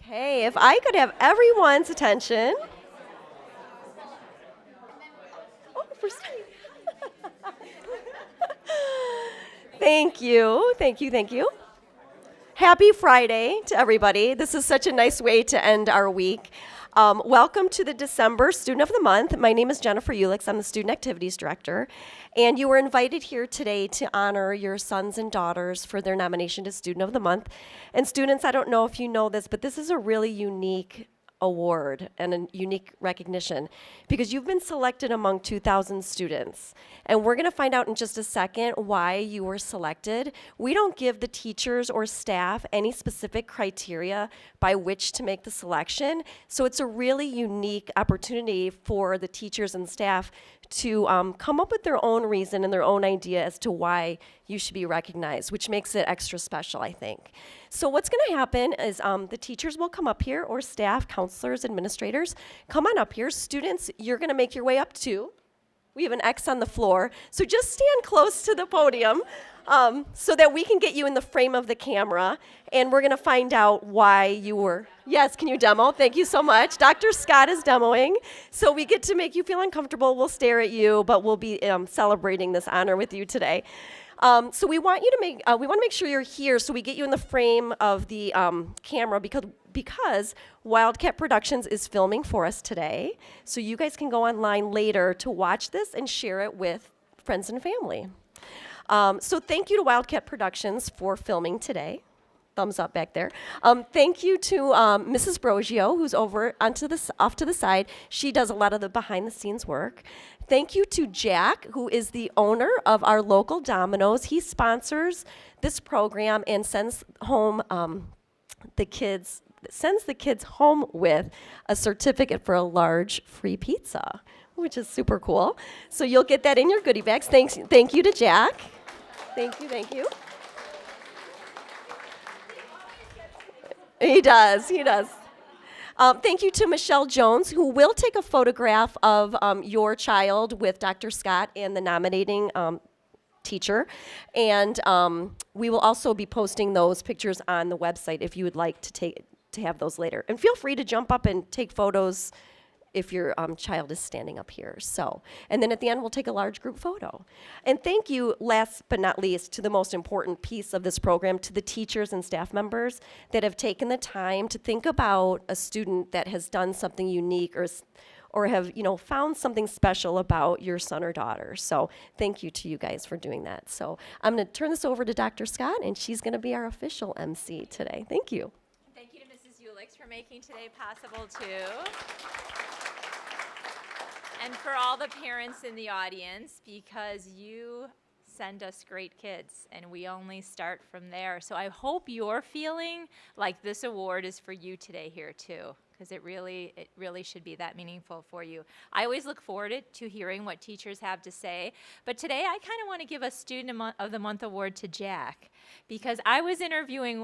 Okay, if I could have everyone's attention. Oh, for Steve. Thank you, thank you, thank you. Happy Friday to everybody. This is such a nice way to end our week. Welcome to the December Student of the Month. My name is Jennifer Ulix. I'm the Student Activities Director. And you were invited here today to honor your sons and daughters for their nomination to Student of the Month. And students, I don't know if you know this, but this is a really unique award and a unique recognition because you've been selected among 2,000 students. And we're going to find out in just a second why you were selected. We don't give the teachers or staff any specific criteria by which to make the selection. So it's a really unique opportunity for the teachers and staff to come up with their own reason and their own idea as to why you should be recognized, which makes it extra special, I think. So what's going to happen is the teachers will come up here, or staff, counselors, administrators, come on up here. Students, you're going to make your way up too. We have an X on the floor, so just stand close to the podium so that we can get you in the frame of the camera, and we're going to find out why you were. Yes, can you demo? Thank you so much. Dr. Scott is demoing, so we get to make you feel uncomfortable. We'll stare at you, but we'll be celebrating this honor with you today. So we want you to we want to make sure you're here, so we get you in the frame of the camera because Wildcat Productions is filming for us today. So you guys can go online later to watch this and share it with friends and family. So thank you to Wildcat Productions for filming today. Thumbs up back there. Thank you to Mrs. Brogio, who's over off to the side. She does a lot of the behind-the-scenes work. Thank you to Jack, who is the owner of our local Domino's. He sponsors this program and sends home the kids home with a certificate for a large free pizza, which is super cool. So you'll get that in your goodie bags. Thank you to Jack. Thank you. He does. Thank you to Michelle Jones, who will take a photograph of your child with Dr. Scott and the nominating teacher. And we will also be posting those pictures on the website if you would like to have those later. And feel free to jump up and take photos if your child is standing up here. And then at the end, we'll take a large group photo. And thank you, last but not least, to the most important piece of this program, to the teachers and staff members that have taken the time to think about a student that has done something unique or have found something special about your son or daughter. So thank you to you guys for doing that. So I'm going to turn this over to Dr. Scott, and she's going to be our official MC today. Thank you. Thank you to Mrs. Ulix for making today possible, too. And for all the parents in the audience, because you send us great kids, and we only start from there. So I hope you're feeling like this award is for you today here, too, because it really should be that meaningful for you. I always look forward to hearing what teachers have to say, but today I kind of want to give a Student of the Month award to Jack, because I was interviewing,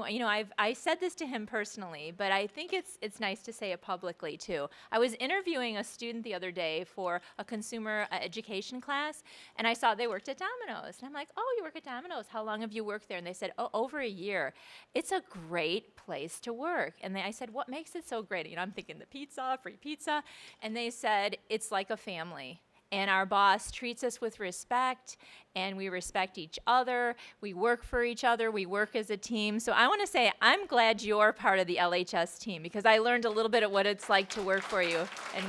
I said this to him personally, but I think it's nice to say it publicly too. I was interviewing a student the other day for a consumer education class, and I saw they worked at Domino's, and I'm like, oh, you work at Domino's, how long have you worked there? And they said, oh, over a year. It's a great place to work. And I said, what makes it so great? I'm thinking the pizza, free pizza, and they said, it's like a family. And our boss treats us with respect, and we respect each other. We work for each other. We work as a team. So I want to say I'm glad you're part of the LHS team, because I learned a little bit of what it's like to work for you and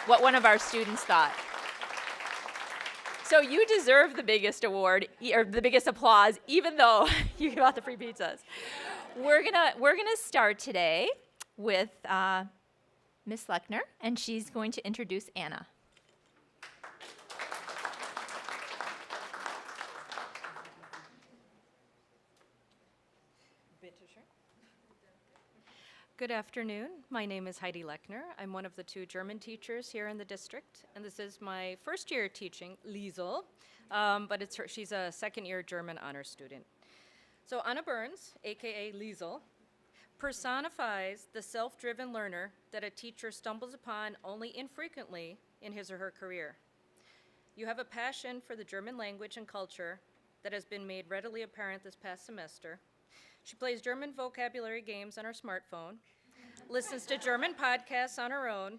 what one of our students thought. So you deserve the biggest award, or the biggest applause, even though you got the free pizzas. We're gonna start today with Miss Lechner, and she's going to introduce Anna. Good afternoon. My name is Heidi Lechner. I'm one of the 2 German teachers here in the district, and this is my first year teaching Liesel, but she's a second-year German honors student. So Anna Burns, aka Liesel, personifies the self-driven learner that a teacher stumbles upon only infrequently in his or her career. You have a passion for the German language and culture that has been made readily apparent this past semester. She plays German vocabulary games on her smartphone, listens to German podcasts on her own,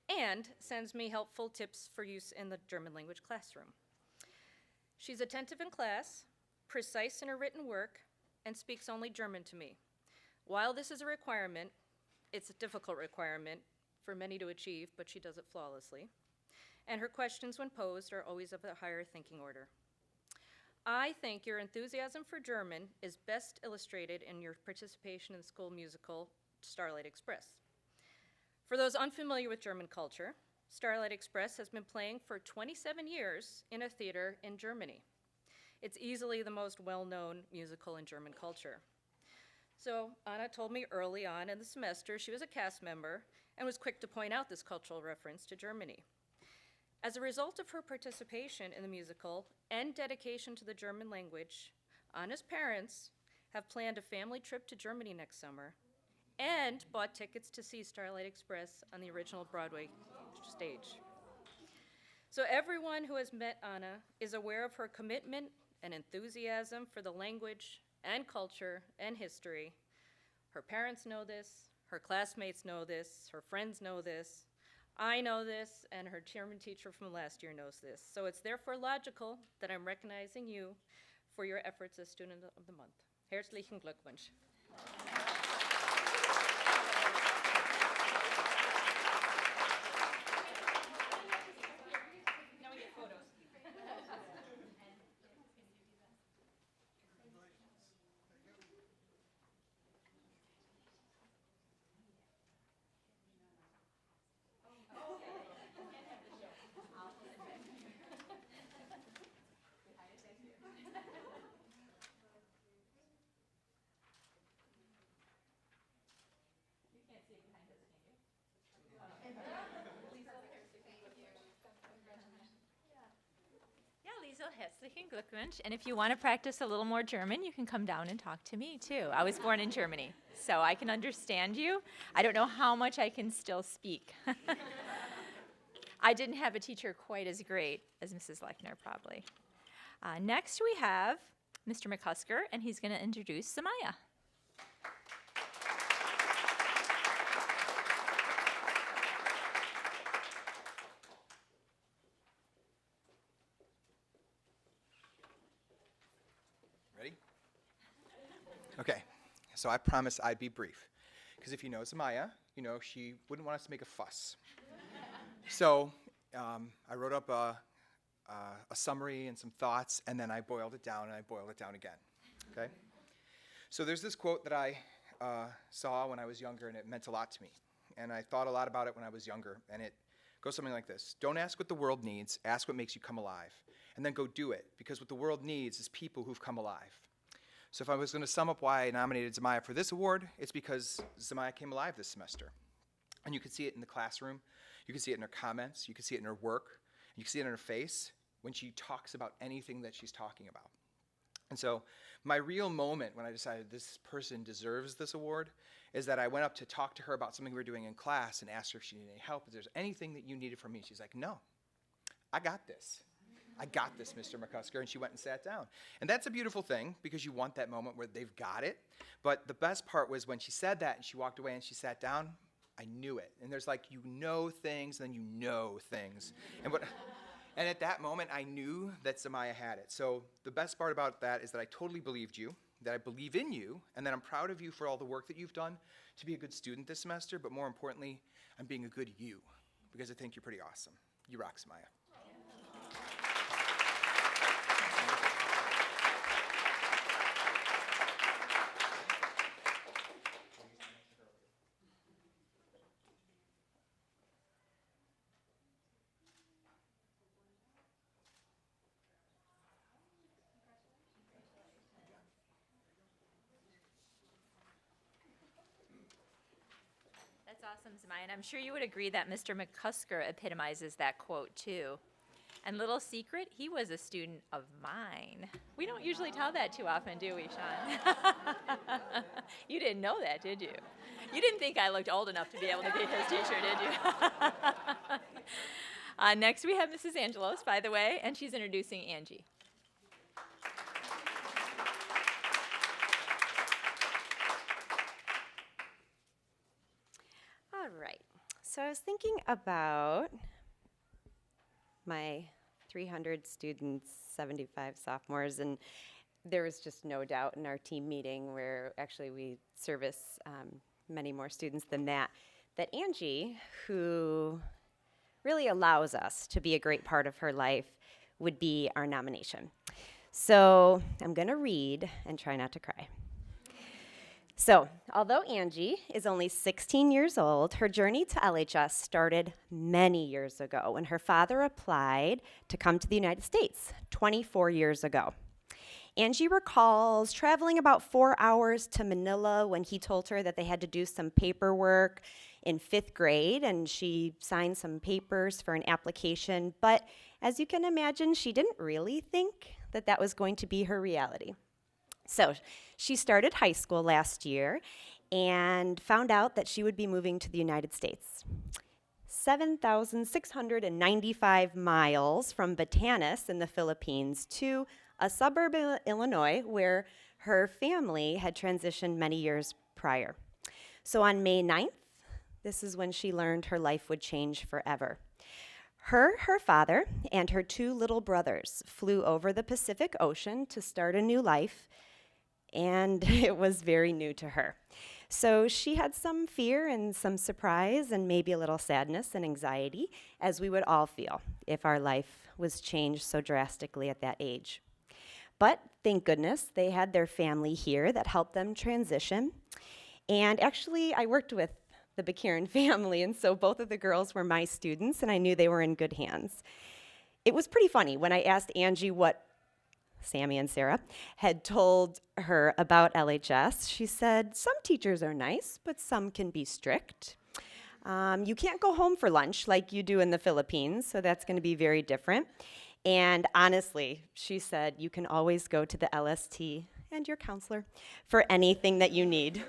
and sends me helpful tips for use in the German language classroom. She's attentive in class, precise in her written work, and speaks only German to me. While this is a requirement, it's a difficult requirement for many to achieve, but she does it flawlessly. And her questions, when posed, are always of a higher thinking order. I think your enthusiasm for German is best illustrated in your participation in the school musical Starlight Express. For those unfamiliar with German culture, Starlight Express has been playing for 27 years in a theater in Germany. It's easily the most well-known musical in German culture. So Anna told me early on in the semester she was a cast member and was quick to point out this cultural reference to Germany. As a result of her participation in the musical and dedication to the German language, Anna's parents have planned a family trip to Germany next summer and bought tickets to see Starlight Express on the original Broadway stage. So everyone who has met Anna is aware of her commitment and enthusiasm for the language and culture and history. Her parents know this, her classmates know this, her friends know this, I know this, and her German teacher from last year knows this. So it's therefore logical that I'm recognizing you for your efforts as Student of the Month. Herzlichen Glückwunsch. Liesel, herzlichen Glückwunsch. And if you want to practice a little more German, you can come down and talk to me too. I was born in Germany, so I can understand you. I don't know how much I can still speak. I didn't have a teacher quite as great as Mrs. Lechner, probably. Next we have Mr. McCusker, and he's going to introduce Samaya. Ready? Okay, so I promised I'd be brief. Because if you know Samaya, you know she wouldn't want us to make a fuss. So I wrote up a summary and some thoughts, and then I boiled it down, and I boiled it down again. Okay? So there's this quote that I saw when I was younger, and it meant a lot to me. And I thought a lot about it when I was younger, and it goes something like this. Don't ask what the world needs, ask what makes you come alive. And then go do it, because what the world needs is people who've come alive. So if I was going to sum up why I nominated Samaya for this award, it's because Samaya came alive this semester. And you can see it in the classroom, you can see it in her comments, you can see it in her work, you can see it in her face when she talks about anything that she's talking about. And so my real moment when I decided this person deserves this award is that I went up to talk to her about something we were doing in class and asked her if she needed any help, if there's anything that you needed from me. She's like, no, I got this. I got this, Mr. McCusker, and she went and sat down. And that's a beautiful thing, because you want that moment where they've got it. But the best part was when she said that and she walked away and she sat down, I knew it. And there's like, you know things, and then you know things. And at that moment, I knew that Samaya had it. So the best part about that is that I totally believed you, that I believe in you, and that I'm proud of you for all the work that you've done to be a good student this semester, but more importantly, I'm being a good you, because I think you're pretty awesome. You rock, Samaya. That's awesome, Samaya, and I'm sure you would agree that Mr. McCusker epitomizes that quote too. And little secret, he was a student of mine. We don't usually tell that too often, do we, Sean? You didn't know that, did you? You didn't think I looked old enough to be able to be his teacher, did you? Next we have Mrs. Angelos, by the way, and she's introducing Angie. All right. So I was thinking about my 300 students, 75 sophomores, and there was just no doubt in our team meeting where actually we service many more students than that, that Angie, who really allows us to be a great part of her life, would be our nomination. So I'm going to read and try not to cry. So, although Angie is only 16 years old, her journey to LHS started many years ago when her father applied to come to the United States 24 years ago. Angie recalls traveling about 4 hours to Manila when he told her that they had to do some paperwork in 5th grade, and she signed some papers for an application. But as you can imagine, she didn't really think that that was going to be her reality. So she started high school last year and found out that she would be moving to the United States. 7,695 miles from Batanes in the Philippines to a suburb of Illinois where her family had transitioned many years prior. So on May 9th, this is when she learned her life would change forever. Her father, and her 2 little brothers flew over the Pacific Ocean to start a new life, and it was very new to her. So she had some fear and some surprise and maybe a little sadness and anxiety, as we would all feel if our life was changed so drastically at that age. But thank goodness they had their family here that helped them transition. And actually, I worked with the Bakiran family, and so both of the girls were my students, and I knew they were in good hands. It was pretty funny when I asked Angie what Sammy and Sarah had told her about LHS. She said, some teachers are nice, but some can be strict. You can't go home for lunch like you do in the Philippines, so that's going to be very different. And honestly, she said, you can always go to the LST and your counselor for anything that you need.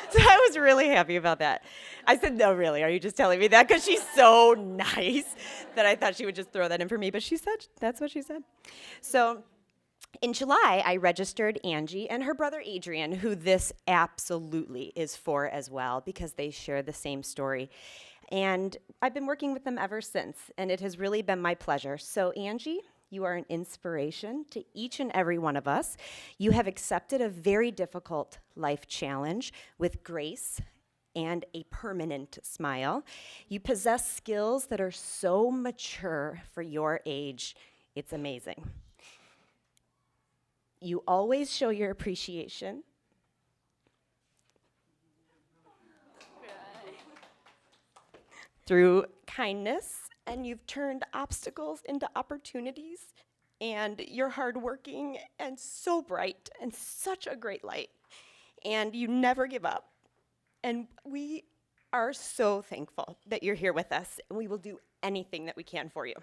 So I was really happy about that. I said, no, really, are you just telling me that? Because she's so nice that I thought she would just throw that in for me. But she said, that's what she said. So in July, I registered Angie and her brother Adrian, who this absolutely is for as well, because they share the same story. And I've been working with them ever since, and it has really been my pleasure. So Angie, you are an inspiration to each and every one of us. You have accepted a very difficult life challenge with grace and a permanent smile. You possess skills that are so mature for your age. It's amazing. You always show your appreciation. Through kindness, and you've turned obstacles into opportunities, and you're hardworking and so bright and such a great light, and you never give up. And we are so thankful that you're here with us, and we will do anything that we can for you.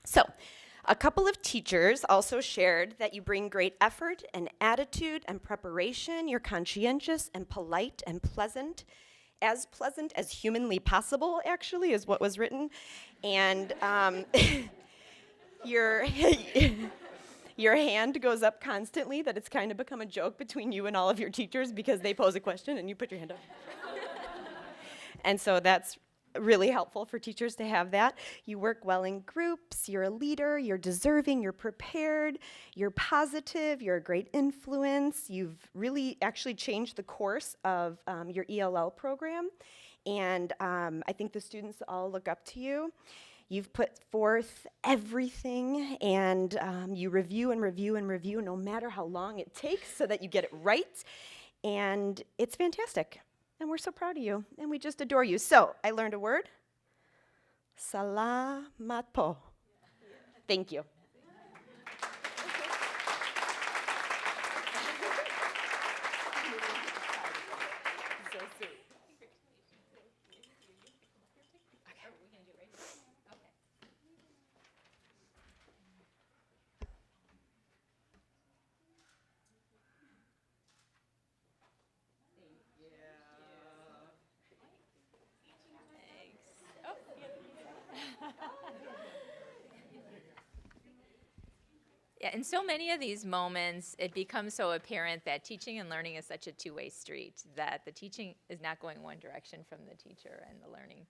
So, a couple of teachers also shared that you bring great effort and attitude and preparation. You're conscientious and polite and pleasant as humanly possible, actually, is what was written. And your hand goes up constantly, that it's kind of become a joke between you and all of your teachers because they pose a question and you put your hand up. And so that's really helpful for teachers to have that. You work well in groups, you're a leader, you're deserving, you're prepared, you're positive, you're a great influence. You've really actually changed the course of your ELL program, and I think the students all look up to you. You've put forth everything, and you review and review and review no matter how long it takes so that you get it right, and it's fantastic. And we're so proud of you, and we just adore you. So, I learned a word. Salamat po. Thank you. Yeah, in so many of these moments, it becomes so apparent that teaching and learning is such a two-way street, that the teaching is not going one direction from the teacher and the learning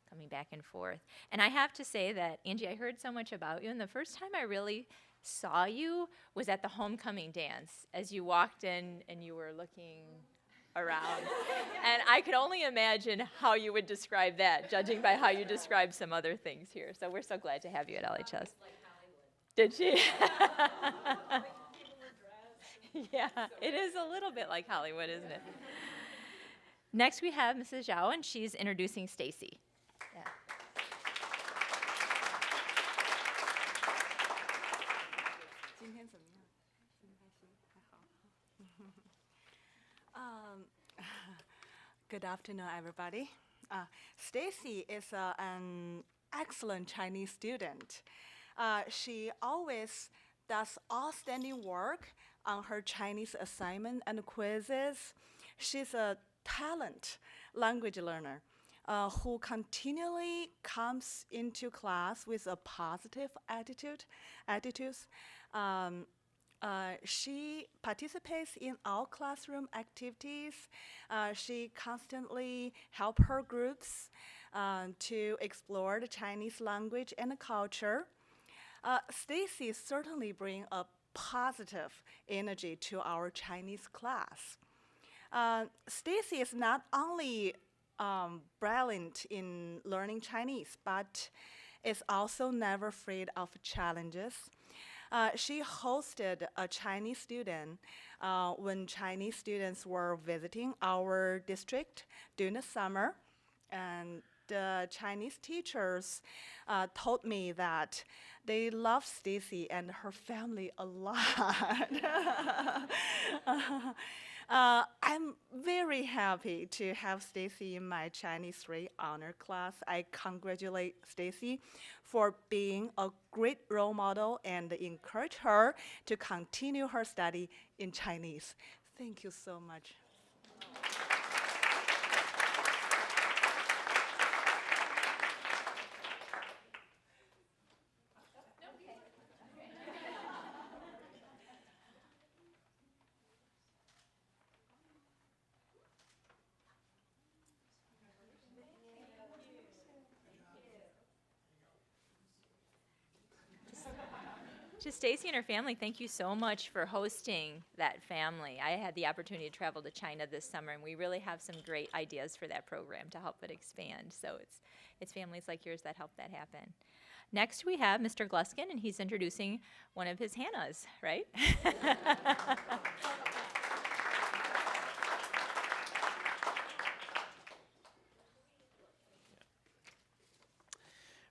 coming back and forth. And I have to say that, Angie, I heard so much about you, and the first time I really saw you was at the homecoming dance as you walked in and you were looking around. And I could only imagine how you would describe that, judging by how you described some other things here. So we're so glad to have you at LHS. Did she? Yeah, it is a little bit like Hollywood, isn't it? Next we have Mrs. Zhao, and she's introducing Stacey. Yeah. Good afternoon, everybody. Stacey is an excellent Chinese student. She always does outstanding work on her Chinese assignment and quizzes. She's a talent language learner who continually comes into class with a positive attitudes. She participates in all classroom activities. She constantly helps her groups to explore the Chinese language and culture. Stacey certainly brings a positive energy to our Chinese class. Stacey is not only brilliant in learning Chinese, but is also never afraid of challenges. She hosted a Chinese student when Chinese students were visiting our district during the summer. And the Chinese teachers told me that they love Stacey and her family a lot. I'm very happy to have Stacey in my Chinese 3 honor class. I congratulate Stacey for being a great role model and encourage her to continue her study in Chinese. Thank you so much. To Stacey and her family, thank you so much for hosting that family. I had the opportunity to travel to China this summer, and we really have some great ideas for that program to help it expand. So it's families like yours that help that happen. Next, we have Mr. Gluskin, and he's introducing one of his Hannahs, right?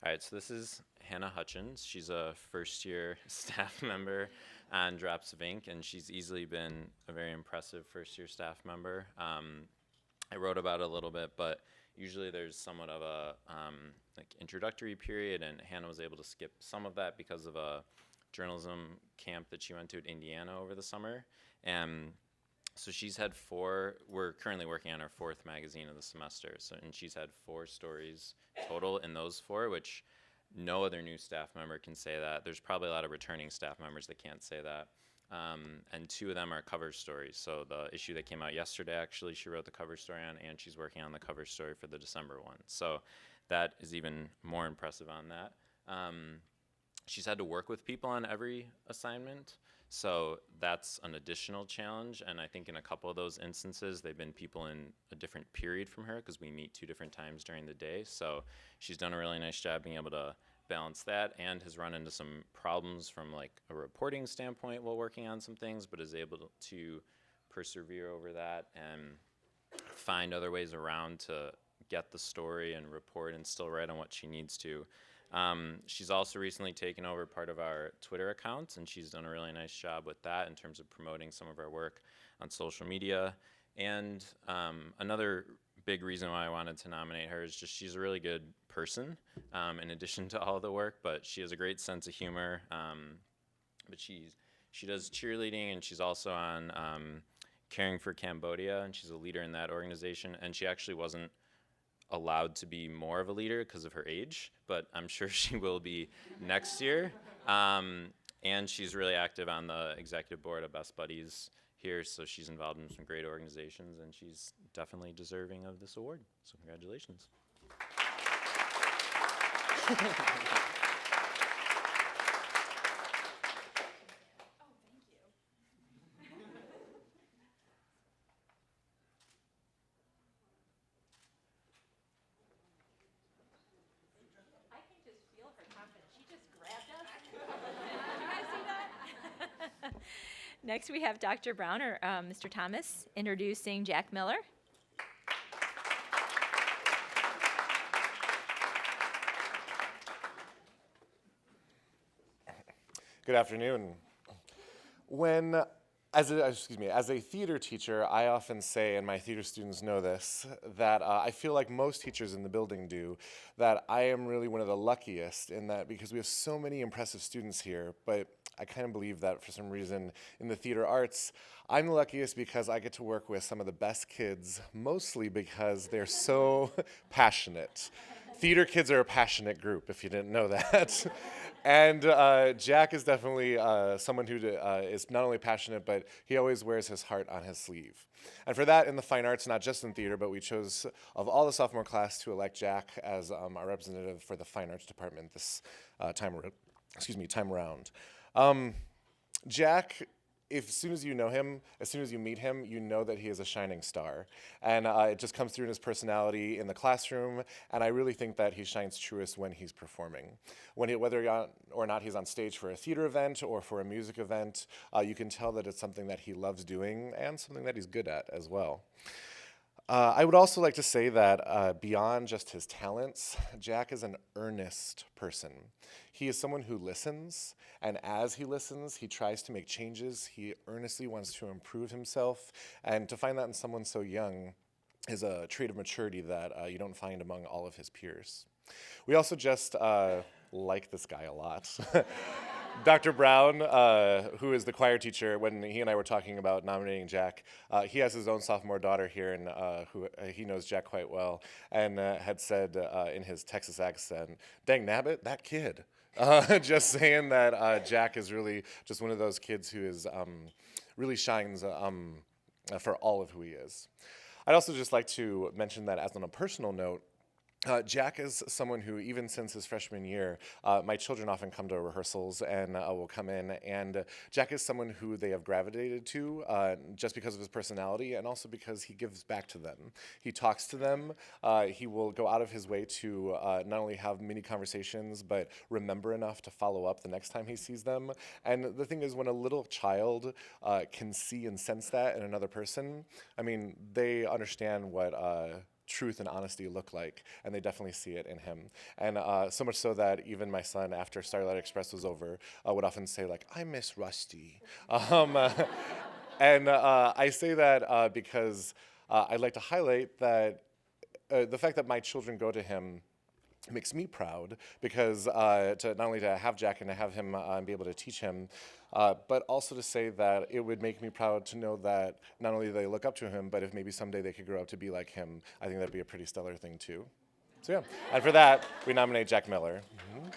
All right, so this is Hannah Hutchins. She's a first-year staff member on Drops of Ink, and she's easily been a very impressive first-year staff member. I wrote about it a little bit, but usually there's somewhat of a like introductory period, and Hannah was able to skip some of that because of a journalism camp that she went to at Indiana over the summer. And so she's had 4, we're currently working on our 4th magazine of the semester, and she's had 4 stories total in those 4, which no other new staff member can say that. There's probably a lot of returning staff members that can't say that. And 2 of them are cover stories. So the issue that came out yesterday, actually, she wrote the cover story on, and she's working on the cover story for the December one. So that is even more impressive on that. She's had to work with people on every assignment. So that's an additional challenge, and I think in a couple of those instances, they've been people in a different period from her because we meet 2 different times during the day. So she's done a really nice job being able to balance that, and has run into some problems from like a reporting standpoint while working on some things, but is able to persevere over that and find other ways around to get the story and report and still write on what she needs to. She's also recently taken over part of our Twitter account, and she's done a really nice job with that in terms of promoting some of our work on social media. And another big reason why I wanted to nominate her is just she's a really good person, in addition to all the work, but she has a great sense of humor. But she does cheerleading, and she's also on Caring for Cambodia, and she's a leader in that organization. And she actually wasn't allowed to be more of a leader because of her age, but I'm sure she will be next year. And she's really active on the executive board of Best Buddies here, so she's involved in some great organizations, and she's definitely deserving of this award. So congratulations. Next, we have Dr. Brown, or Mr. Thomas, introducing Jack Miller. Good afternoon. As a theater teacher, I often say, and my theater students know this, that I feel like most teachers in the building do, that I am really one of the luckiest in that because we have so many impressive students here, but I kind of believe that for some reason in the theater arts, I'm the luckiest because I get to work with some of the best kids, mostly because they're so passionate. Theater kids are a passionate group, if you didn't know that. And Jack is definitely someone who is not only passionate, but he always wears his heart on his sleeve. And for that, in the fine arts, not just in theater, but we chose, of all the sophomore class, to elect Jack as our representative for the fine arts department this time around. Jack, as soon as you know him, as soon as you meet him, you know that he is a shining star. And it just comes through in his personality in the classroom, and I really think that he shines truest when he's performing. Whether or not he's on stage for a theater event or for a music event, you can tell that it's something that he loves doing and something that he's good at as well. I would also like to say that beyond just his talents, Jack is an earnest person. He is someone who listens, and as he listens, he tries to make changes. He earnestly wants to improve himself, and to find that in someone so young is a trait of maturity that you don't find among all of his peers. We also just like this guy a lot. Dr. Brown, who is the choir teacher, when he and I were talking about nominating Jack, he has his own sophomore daughter here, and who he knows Jack quite well, and had said in his Texas accent, "Dang nabbit, that kid." Just saying that Jack is really just one of those kids who is really shines for all of who he is. I'd also just like to mention that as on a personal note, Jack is someone who, even since his freshman year, my children often come to rehearsals and will come in, and Jack is someone who they have gravitated to just because of his personality and also because he gives back to them. He talks to them. He will go out of his way to not only have many conversations, but remember enough to follow up the next time he sees them. And the thing is, when a little child can see and sense that in another person, I mean, they understand what truth and honesty look like, and they definitely see it in him. And so much so that even my son, after Starlight Express was over, would often say, like, "I miss Rusty." And I say that because I'd like to highlight that the fact that my children go to him makes me proud, because to not only to have Jack and to have him be able to teach him, but also to say that it would make me proud to know that not only do they look up to him, but if maybe someday they could grow up to be like him, I think that'd be a pretty stellar thing too. So yeah, and for that, we nominate Jack Miller. Mm-hmm.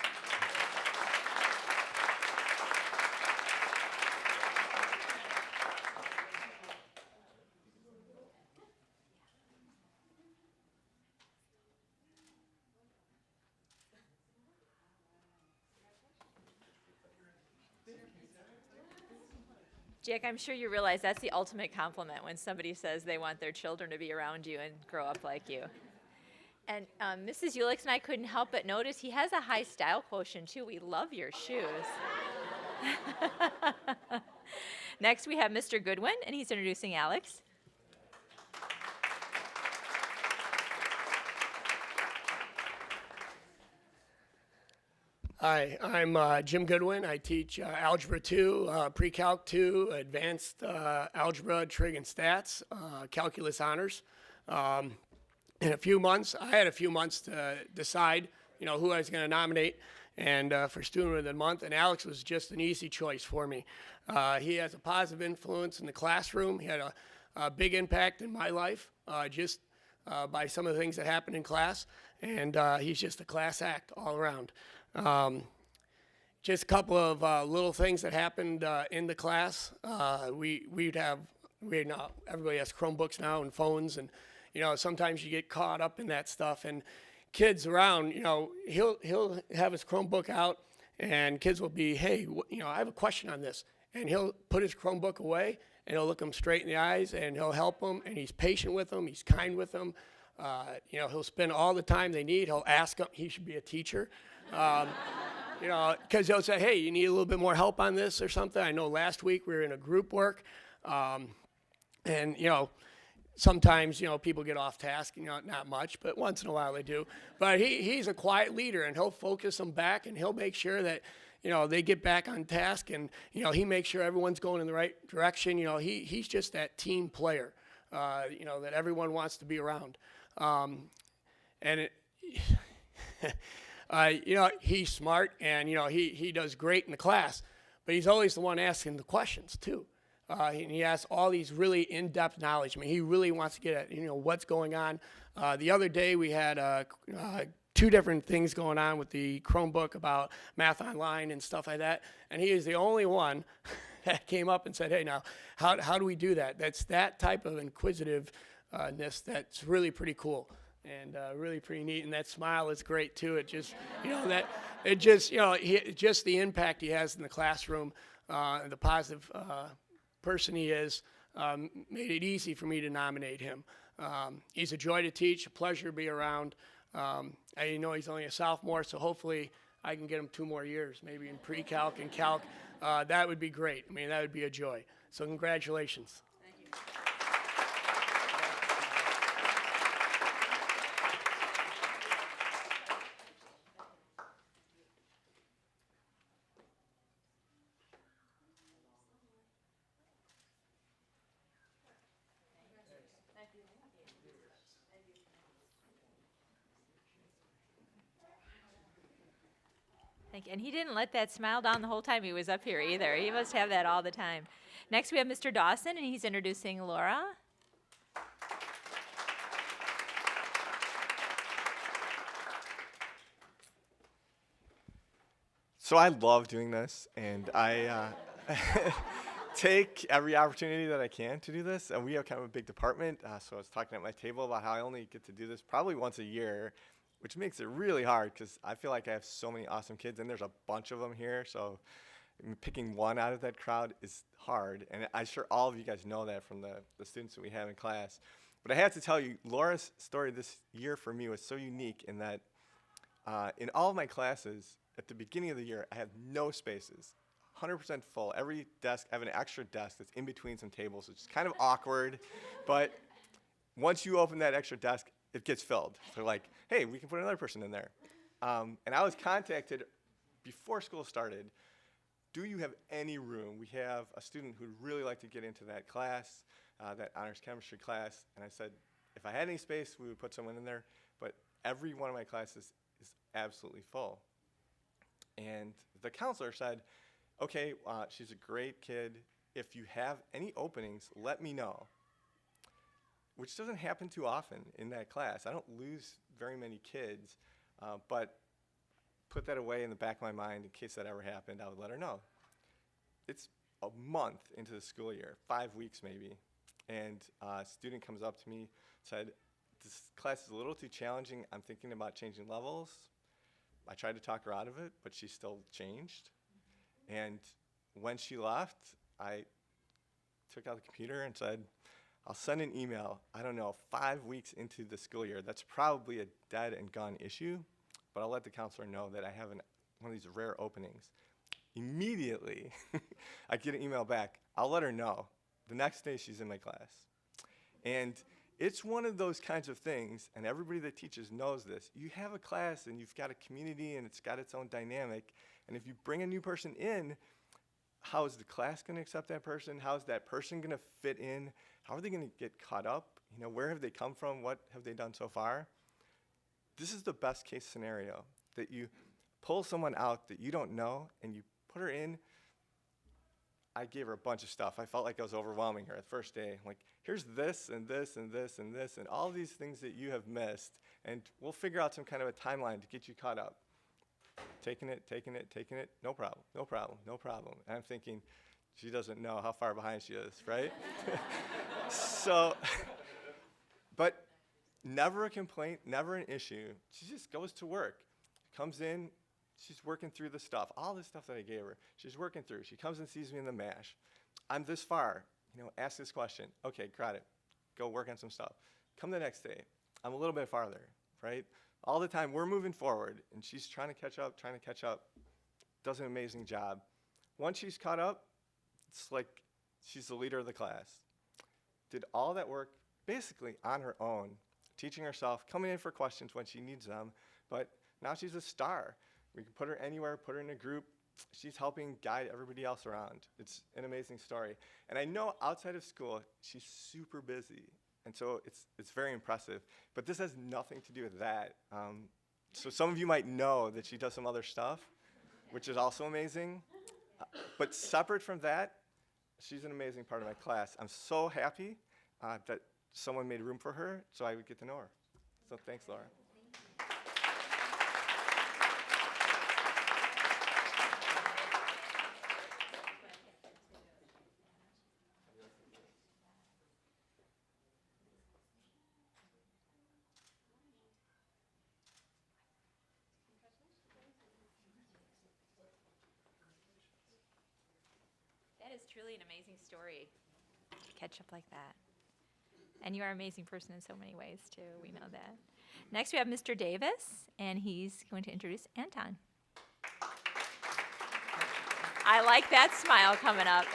Jack, I'm sure you realize that's the ultimate compliment when somebody says they want their children to be around you and grow up like you. And Mrs. Ulix and I couldn't help but notice he has a high style quotient too. We love your shoes. Next we have Mr. Goodwin, and he's introducing Alex. Hi, I'm Jim Goodwin. I teach Algebra 2, Pre-Calc 2, Advanced Algebra, Trig, and Stats, Calculus Honors. In a few months, I had a few months to decide, who I was going to nominate and for Student of the Month, and Alex was just an easy choice for me. He has a positive influence in the classroom. He had a big impact in my life just by some of the things that happened in class, and he's just a class act all around. just a couple of little things that happened in the class. Everybody has Chromebooks now and phones, and sometimes you get caught up in that stuff. And kids around, he'll have his Chromebook out, and kids will be, hey, I have a question on this, and he'll put his Chromebook away, and he'll look them straight in the eyes, and he'll help them, and he's patient with them, he's kind with them. He'll spend all the time they need. He'll ask them. He should be a teacher. Because they'll say, hey, you need a little bit more help on this or something. I know last week we were in a group work, and sometimes people get off task, not much, but once in a while they do. But he's a quiet leader, and he'll focus them back, and he'll make sure that they get back on task, and he makes sure everyone's going in the right direction. He's just that team player, that everyone wants to be around, and he's smart, and he does great in the class, but he's always the one asking the questions too. And he asks all these really in-depth knowledge. I mean, he really wants to get at what's going on. The other day we had 2 different things going on with the Chromebook about math online and stuff like that, and he is the only one that came up and said, hey, now how do we do that? That's that type of inquisitiveness that's really pretty cool. And really pretty neat, and that smile is great too. It just, just the impact he has in the classroom, and the positive person he is, made it easy for me to nominate him. He's a joy to teach, a pleasure to be around. I know he's only a sophomore, so hopefully I can get him 2 more years, maybe in pre-calc and calc. That would be great. I mean, that would be a joy. So congratulations. Thank you. Thank you. And he didn't let that smile down the whole time he was up here either. He must have that all the time. Next we have Mr. Dawson, and he's introducing Laura. So I love doing this, and I take every opportunity that I can to do this. And we have kind of a big department, so I was talking at my table about how I only get to do this probably once a year, which makes it really hard because I feel like I have so many awesome kids, and there's a bunch of them here, so picking one out of that crowd is hard. And I'm sure all of you guys know that from the students that we have in class. But I have to tell you, Laura's story this year for me was so unique in that in all of my classes, at the beginning of the year, I have no spaces, 100% full. Every desk, I have an extra desk that's in between some tables, which is kind of awkward. But once you open that extra desk, it gets filled. They're like, hey, we can put another person in there. And I was contacted before school started, do you have any room? We have a student who'd really like to get into that class, that honors chemistry class. And I said, if I had any space, we would put someone in there. But every one of my classes is absolutely full. And the counselor said, okay, she's a great kid. If you have any openings, let me know. Which doesn't happen too often in that class. I don't lose very many kids, but put that away in the back of my mind in case that ever happened. I would let her know. It's a month into the school year, 5 weeks maybe, and a student comes up to me, said, this class is a little too challenging. I'm thinking about changing levels. I tried to talk her out of it, but she still changed. And when she left, I took out the computer and said, I'll send an email, I don't know, 5 weeks into the school year. That's probably a dead and gone issue, but I'll let the counselor know that I have one of these rare openings. Immediately, I get an email back. I'll let her know. The next day, she's in my class. And it's one of those kinds of things, and everybody that teaches knows this. You have a class, and you've got a community, and it's got its own dynamic. And if you bring a new person in, how is the class going to accept that person? How is that person going to fit in? How are they going to get caught up? Where have they come from? What have they done so far? This is the best case scenario, that you pull someone out that you don't know and you put her in. I gave her a bunch of stuff. I felt like I was overwhelming her the first day. Like, here's this and this and this and this and all these things that you have missed, and we'll figure out some kind of a timeline to get you caught up. taking it, no problem, no problem, no problem. And I'm thinking, she doesn't know how far behind she is, right? So, but never a complaint, never an issue. She just goes to work, comes in, she's working through the stuff, all the stuff that I gave her, she's working through. She comes and sees me in the MASH. I'm this far, ask this question. Okay, got it. Go work on some stuff. Come the next day, I'm a little bit farther, right? All the time, we're moving forward, and she's trying to catch up, does an amazing job. Once she's caught up, it's like she's the leader of the class. Did all that work basically on her own, teaching herself, coming in for questions when she needs them, but now she's a star. We can put her anywhere, put her in a group. She's helping guide everybody else around. It's an amazing story. And I know outside of school, she's super busy. And so it's very impressive. But this has nothing to do with that. So some of you might know that she does some other stuff, which is also amazing. But separate from that, she's an amazing part of my class. I'm so happy that someone made room for her so I would get to know her. So thanks, Laura. That is truly an amazing story. Catch up like that. And you are an amazing person in so many ways, too. We know that. Next, we have Mr. Davis, and he's going to introduce Anton. I like that smile coming up.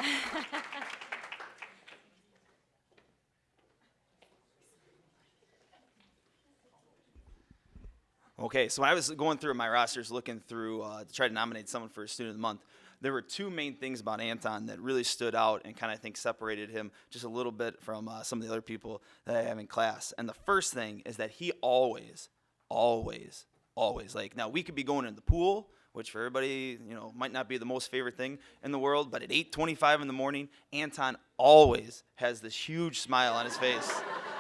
Okay, so when I was going through my rosters, looking through to try to nominate someone for Student of the Month, there were two main things about Anton that really stood out and kind of, I think, separated him just a little bit from some of the other people that I have in class. And the first thing is that he always, like, now we could be going in the pool, which for everybody, might not be the most favorite thing in the world, but at 8:25 in the morning, Anton always has this huge smile on his face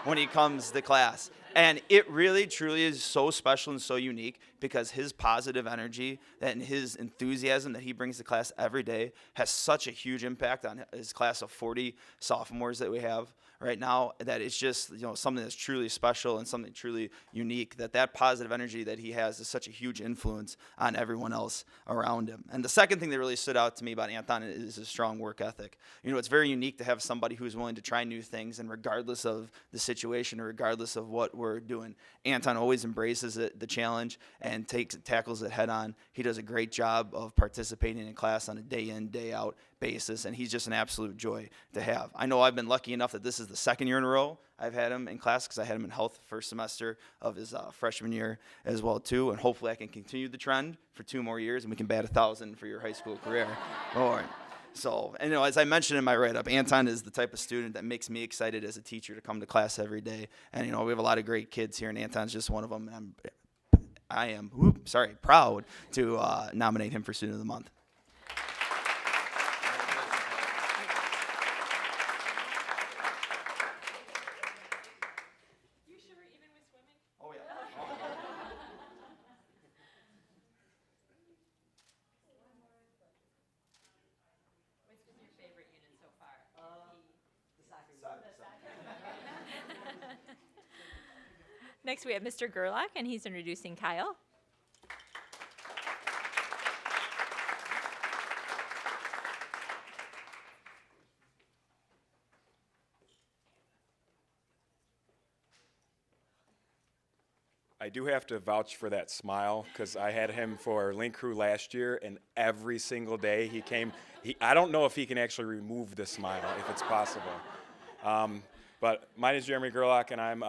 when he comes to class. And it really, truly is so special and so unique because his positive energy and his enthusiasm that he brings to class every day has such a huge impact on his class of 40 sophomores that we have right now, that it's just something that's truly special and something truly unique, that positive energy that he has is such a huge influence on everyone else around him. And the second thing that really stood out to me about Anton is his strong work ethic. It's very unique to have somebody who's willing to try new things, and regardless of the situation or regardless of what we're doing, Anton always embraces the challenge and tackles it head on. He does a great job of participating in class on a day in, day out basis, and he's just an absolute joy to have. I know I've been lucky enough that this is the second year in a row I've had him in class, because I had him in health first semester of his freshman year as well too, and hopefully I can continue the trend for 2 more years and we can bat 1,000 for your high school career. Lord. So, and as I mentioned in my write-up, Anton is the type of student that makes me excited as a teacher to come to class every day. And we have a lot of great kids here, and Anton's just one of them. And I am proud to nominate him for Student of the Month. Next, we have Mr. Gerlach, and he's introducing Kyle. I do have to vouch for that smile, because I had him for Link Crew last year, and every single day he came. I don't know if he can actually remove the smile, if it's possible. But my name is Jeremy Gerlach, and I'm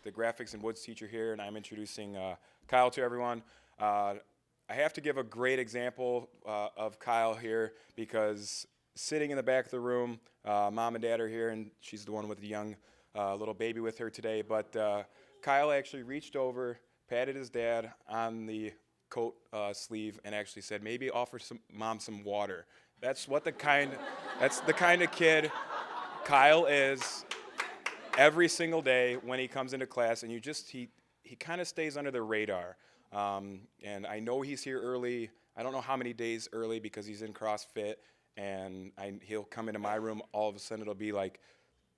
the graphics and woods teacher here, and I'm introducing Kyle to everyone. I have to give a great example of Kyle here, because sitting in the back of the room, mom and dad are here, and she's the one with the young little baby with her today. But Kyle actually reached over, patted his dad on the coat sleeve, and actually said, "Maybe offer mom some water." That's the kind of kid Kyle is. Every single day when he comes into class, and he kind of stays under the radar. And I know he's here early. I don't know how many days early because he's in CrossFit, and he'll come into my room. All of a sudden, it'll be like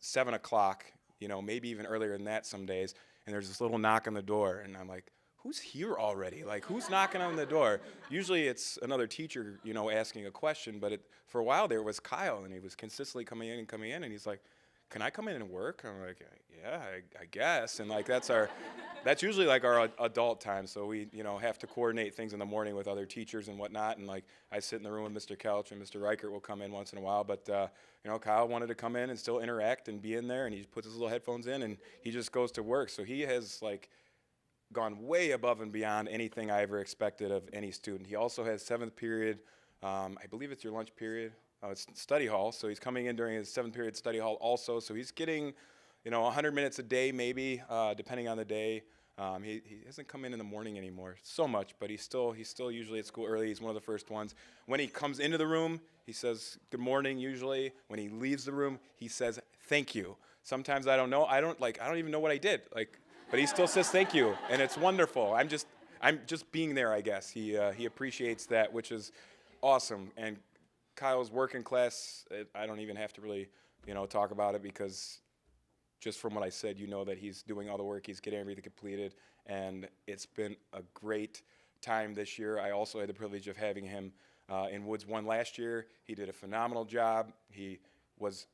7 o'clock, maybe even earlier than that some days. And there's this little knock on the door, and I'm like, who's here already? Like, who's knocking on the door? Usually it's another teacher, asking a question, but for a while there it was Kyle, and he was consistently coming in, and he's like, can I come in and work? I'm like, yeah, I guess. And like that's usually like our adult time. So we, have to coordinate things in the morning with other teachers and whatnot. And like I sit in the room with Mr. Couch, and Mr. Reichert will come in once in a while. But Kyle wanted to come in and still interact and be in there, and he puts his little headphones in and he just goes to work. So he has like gone way above and beyond anything I ever expected of any student. He also has 7th period. I believe it's your lunch period. It's study hall, so he's coming in during his 7th period study hall also. So he's getting, 100 minutes a day maybe, depending on the day. He hasn't come in the morning anymore so much, but he's still usually at school early. He's one of the first ones. When he comes into the room, he says good morning usually. When he leaves the room, he says thank you. Sometimes I don't know. I don't even know what I did. But he still says thank you, and it's wonderful. I'm just being there, I guess. He appreciates that, which is awesome. And Kyle's working class, I don't even have to really, talk about it, because just from what I said, that he's doing all the work, he's getting everything completed, and it's been a great time this year. I also had the privilege of having him in Woods 1 last year. He did a phenomenal job. He was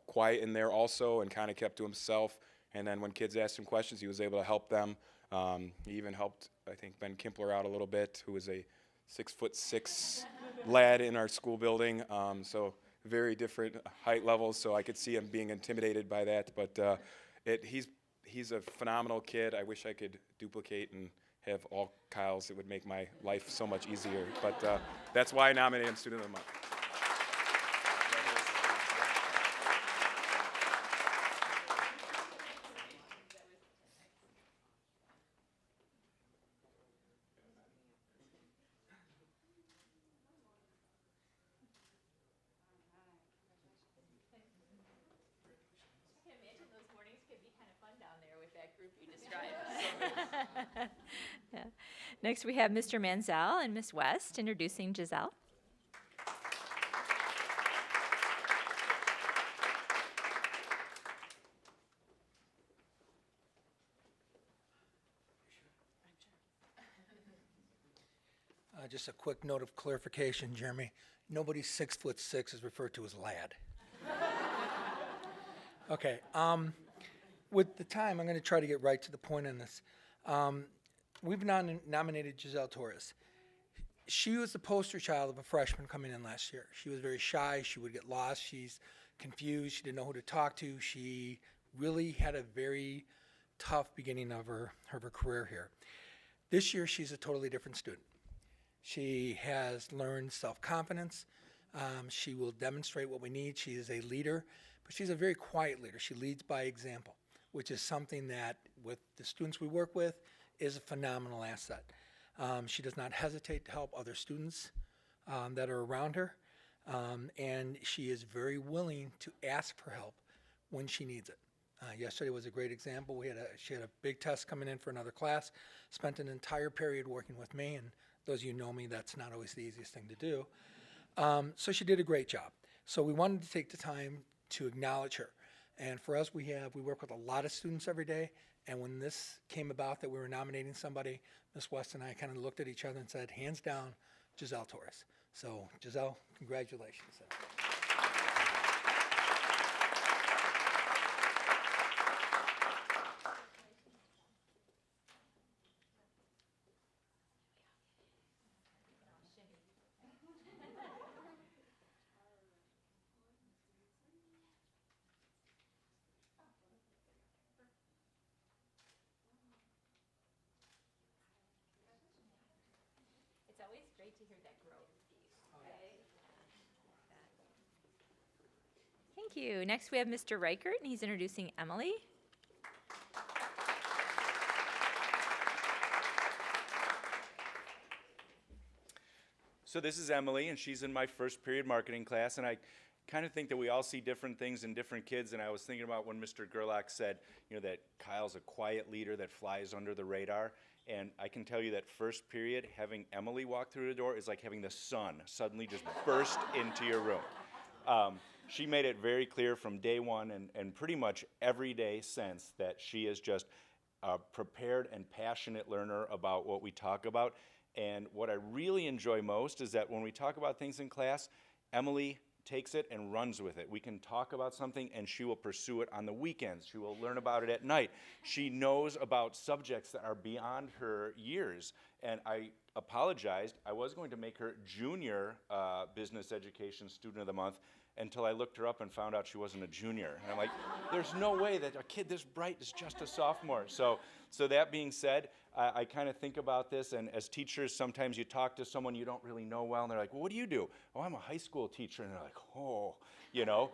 quiet in there also and kind of kept to himself, and then when kids asked him questions, he was able to help them. He even helped, I think, Ben Kimpler out a little bit, who is a 6'6" lad in our school building, so very different height levels, so I could see him being intimidated by that, but he's a phenomenal kid. I wish I could duplicate and have all Kyles. It would make my life so much easier, but that's why I nominated him Student of the Month. Yeah. Next, we have Mr. Manzel and Miss West introducing Giselle. Just a quick note of clarification, Jeremy. Nobody 6'6" is referred to as lad. Okay. With the time, I'm going to try to get right to the point on this. We've nominated Giselle Torres. She was the poster child of a freshman coming in last year. She was very shy. She would get lost. She's confused. She didn't know who to talk to. She really had a very tough beginning of her career here. This year, she's a totally different student. She has learned self-confidence. She will demonstrate what we need. She is a leader, but she's a very quiet leader. She leads by example, which is something that, with the students we work with, is a phenomenal asset. She does not hesitate to help other students that are around her, and she is very willing to ask for help when she needs it. Yesterday was a great example. She had a big test coming in for another class, spent an entire period working with me, and those of you who know me, that's not always the easiest thing to do. So she did a great job. So we wanted to take the time to acknowledge her. And for us, we work with a lot of students every day, and when this came about that we were nominating somebody, Ms. West and I kind of looked at each other and said, hands down, Giselle Torres. So Giselle, congratulations. It's always great to hear that growth piece. Right? Thank you. Next, we have Mr. Reichert, and he's introducing Emily. So this is Emily, and she's in my first period marketing class, and I kind of think that we all see different things in different kids, and I was thinking about when Mr. Gerlach said, you know, that Kyle's a quiet leader that flies under the radar. And I can tell you that first period, having Emily walk through the door is like having the sun suddenly just burst into your room. She made it very clear from day one and pretty much every day since that she is just a prepared and passionate learner about what we talk about. And what I really enjoy most is that when we talk about things in class, Emily takes it and runs with it. We can talk about something and she will pursue it on the weekends. She will learn about it at night. She knows about subjects that are beyond her years. And I apologized. I was going to make her junior business education student of the month until I looked her up and found out she wasn't a junior. And I'm like, there's no way that a kid this bright is just a sophomore. So that being said, I kind of think about this, and as teachers, sometimes you talk to someone you don't really know well, and they're like, well, what do you do? Oh, I'm a high school teacher. And they're like, oh, you know,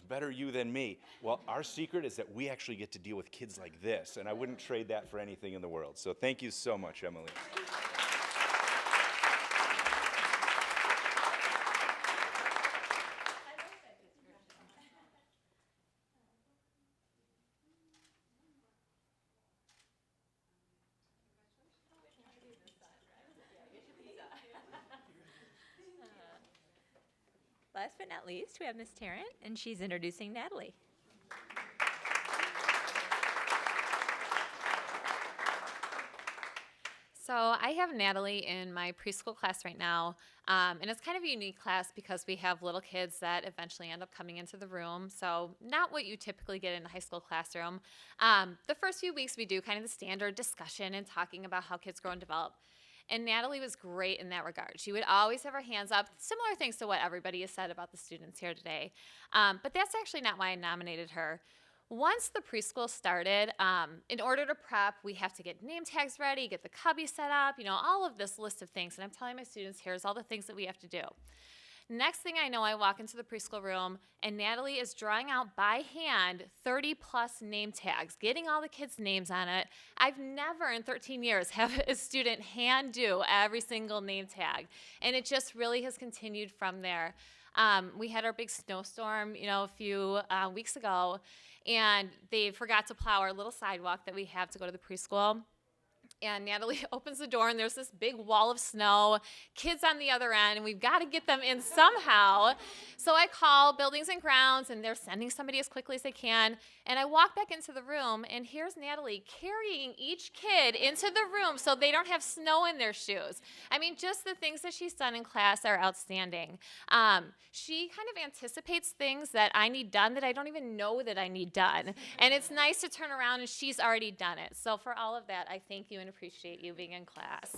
better you than me. Well, our secret is that we actually get to deal with kids like this, and I wouldn't trade that for anything in the world. So thank you so much, Emily. Last but not least, we have Miss Tarrant, and she's introducing Natalie. So I have Natalie in my preschool class right now, and it's kind of a unique class because we have little kids that eventually end up coming into the room, so not what you typically get in a high school classroom. The first few weeks we do kind of the standard discussion and talking about how kids grow and develop. And Natalie was great in that regard. She would always have her hands up, similar things to what everybody has said about the students here today. But that's actually not why I nominated her. Once the preschool started, in order to prep, we have to get name tags ready, get the cubby set up, you know, all of this list of things. And I'm telling my students, here's all the things that we have to do. Next thing I know, I walk into the preschool room, and Natalie is drawing out by hand 30-plus name tags, getting all the kids' names on it. I've never in 13 years have a student hand do every single name tag, and it just really has continued from there. We had our big snowstorm, you know, a few weeks ago, and they forgot to plow our little sidewalk that we have to go to the preschool. And Natalie opens the door, and there's this big wall of snow, kids on the other end, and we've got to get them in somehow. So I call Buildings and Grounds, and they're sending somebody as quickly as they can. And I walk back into the room, and here's Natalie carrying each kid into the room so they don't have snow in their shoes. I mean, just the things that she's done in class are outstanding. She kind of anticipates things that I need done that I don't even know that I need done. And it's nice to turn around, and she's already done it. So for all of that, I thank you and appreciate you being in class.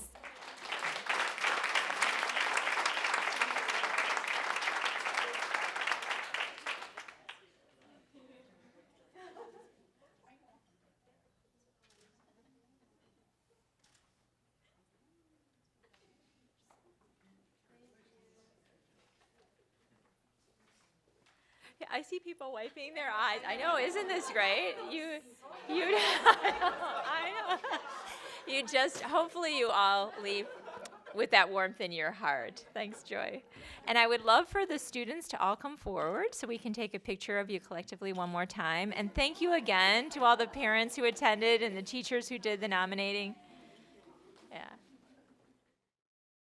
Yeah, I see people wiping their eyes. I know, isn't this great? I know. You just, hopefully you all leave with that warmth in your heart. Thanks, Joy. And I would love for the students to all come forward so we can take a picture of you collectively one more time. And thank you again to all the parents who attended and the teachers who did the nominating. Yeah.